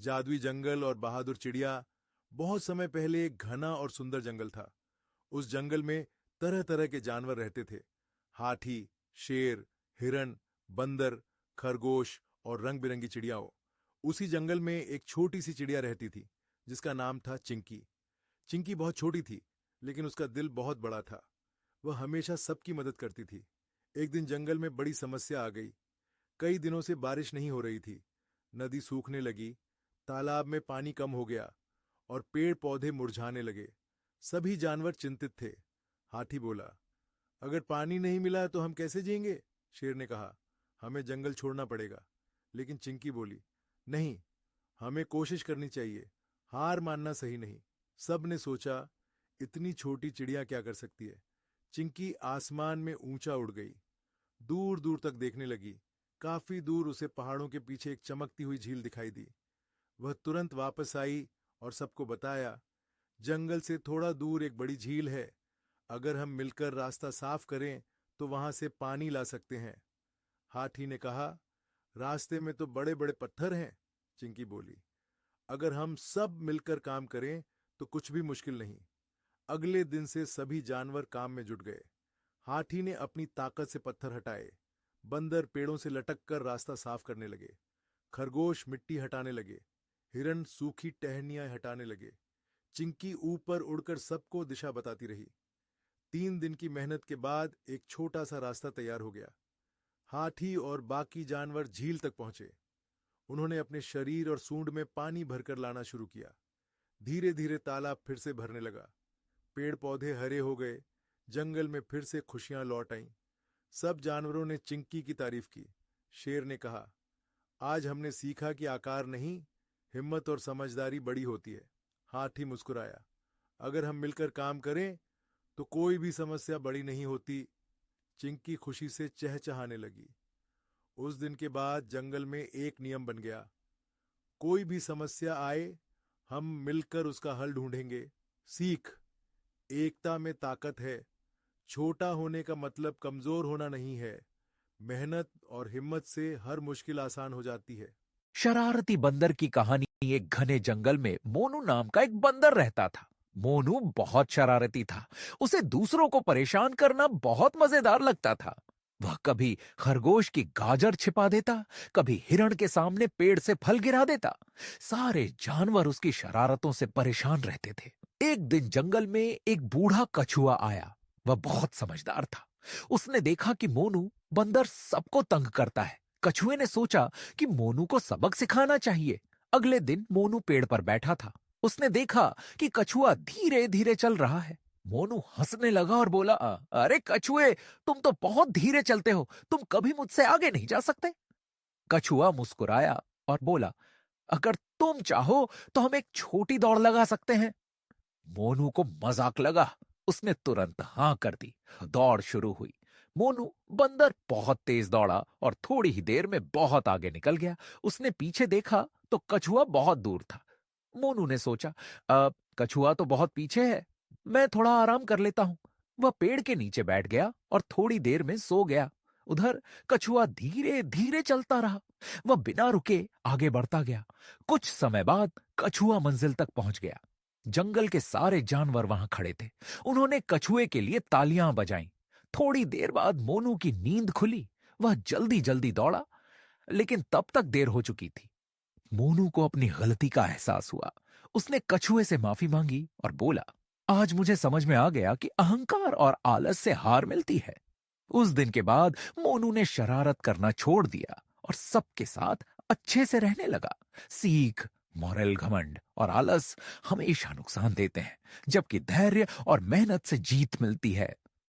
जादुई जंगल और बहादुर चिड़िया। बहुत समय पहले एक घना और सुंदर जंगल था। उस जंगल में तरह तरह के जानवर रहते थे। हाथी, शेर, हिरन, बंदर, खरगोश और रंग बिरंगी चिड़ियाओं। उसी जंगल में एक छोटी सी चिड़िया रहती थी जिसका नाम था चिंकी। चिंकी बहुत छोटी थी, लेकिन उसका दिल बहुत बड़ा था। वह हमेशा सबकी मदद करती थी। एक दिन जंगल में बड़ी समस्या आ गई। कई दिनों से बारिश नहीं हो रही थी। नदी सूखने लगी, तालाब में पानी कम हो गया और पेड़ पौधे मुरझाने लगे। सभी जानवर चिंतित थे। हाथी बोला, अगर पानी नहीं मिला तो हम कैसे जिएंगे? शेर ने कहा, हमें जंगल छोड़ना पड़ेगा। लेकिन चिंकी बोली, नहीं, हमें कोशिश करनी चाहिए, हार मानना सही नहीं। सब ने सोचा, इतनी छोटी चिड़िया क्या कर सकती है? चिंकी आसमान में ऊंचा उड़ गई, दूर दूर तक देखने लगी। काफी दूर उसे पहाड़ों के पीछे एक चमकती हुई झील दिखाई दी। वह तुरंत वापस आई और सबको बताया, जंगल से थोड़ा दूर एक बड़ी झील है। अगर हम मिलकर रास्ता साफ करें तो वहां से पानी ला सकते हैं। हाथी ने कहा, रास्ते में तो बड़े बड़े पत्थर हैं। चिंकी बोली, अगर हम सब मिलकर काम करें तो कुछ भी मुश्किल नहीं। अगले दिन से सभी जानवर काम में जुट गए। हाथी ने अपनी ताकत से पत्थर हटाए, बंदर पेड़ों से लटक कर रास्ता साफ करने लगे, खरगोश मिट्टी हटाने लगे, हिरन सूखी टहनियां हटाने लगे। चिंकी ऊपर उड़कर सबको दिशा बताती रही। 3 दिन की मेहनत के बाद एक छोटा सा रास्ता तैयार हो गया। हाथी और बाकी जानवर झील तक पहुंचे। उन्होंने अपने शरीर और सूंड में पानी भरकर लाना शुरू किया। धीरे धीरे तालाब फिर से भरने लगा। पेड़ पौधे हरे हो गए। जंगल में फिर से खुशियां लौट आईं। सब जानवरों ने चिंकी की तारीफ की। शेर ने कहा, आज हमने सीखा कि आकार नहीं, हिम्मत और समझदारी बड़ी होती है। हाथी मुस्कुराया, अगर हम मिलकर काम करें तो कोई भी समस्या बड़ी नहीं होती। चिंकी खुशी से चहचहाने लगी। उस दिन के बाद जंगल में एक नियम बन गया, कोई भी समस्या आए, हम मिलकर उसका हल ढूंढेंगे। सीख, एकता में ताकत है। छोटा होने का मतलब कमजोर होना नहीं है। मेहनत और हिम्मत से हर मुश्किल आसान हो जाती है। शरारती बंदर की कहानी। एक घने जंगल में मोनू नाम का एक बंदर रहता था। मोनू बहुत शरारती था। उसे दूसरों को परेशान करना बहुत मजेदार लगता था। वह कभी खरगोश की गाजर छिपा देता, कभी हिरण के सामने पेड़ से फल गिरा देता। सारे जानवर उसकी शरारतों से परेशान रहते थे। एक दिन जंगल में एक बूढ़ा कछुआ आया। वह बहुत समझदार था। उसने देखा कि मोनू बंदर सबको तंग करता है। कछुए ने सोचा कि मोनू को सबक सिखाना चाहिए। अगले दिन मोनू पेड़ पर बैठा था। उसने देखा कि कछुआ धीरे धीरे चल रहा है। मोनू हंसने लगा और बोला, अरे कछुए, तुम तो बहुत धीरे चलते हो, तुम कभी मुझसे आगे नहीं जा सकते। कछुआ मुस्कुराया और बोला, अगर तुम चाहो तो हम एक छोटी दौड़ लगा सकते हैं। मोनू को मजाक लगा। उसने तुरंत हां कर दी। दौड़ शुरू हुई। मोनू बंदर बहुत तेज दौड़ा और थोड़ी ही देर में बहुत आगे निकल गया। उसने पीछे देखा तो कछुआ बहुत दूर था। मोनू ने सोचा, अब कछुआ तो बहुत पीछे है, मैं थोड़ा आराम कर लेता हूं। वह पेड़ के नीचे बैठ गया और थोड़ी देर में सो गया। उधर कछुआ धीरे धीरे चलता रहा। वह बिना रुके आगे बढ़ता गया। कुछ समय बाद कछुआ मंजिल तक पहुंच गया। जंगल के सारे जानवर वहां खड़े थे। उन्होंने कछुए के लिए तालियां बजाईं। थोड़ी देर बाद मोनू की नींद खुली। वह जल्दी जल्दी दौड़ा, लेकिन तब तक देर हो चुकी थी। मोनू को अपनी गलती का एहसास हुआ। उसने कछुए से माफी मांगी और बोला, आज मुझे समझ में आ गया कि अहंकार और आलस से हार मिलती है। उस दिन के बाद मोनू ने शरारत करना छोड़ दिया और सबके साथ अच्छे से रहने लगा। सीख, मॉरल, घमंड और आलस हमेशा नुकसान देते हैं, जबकि धैर्य और मेहनत से जीत मिलती है।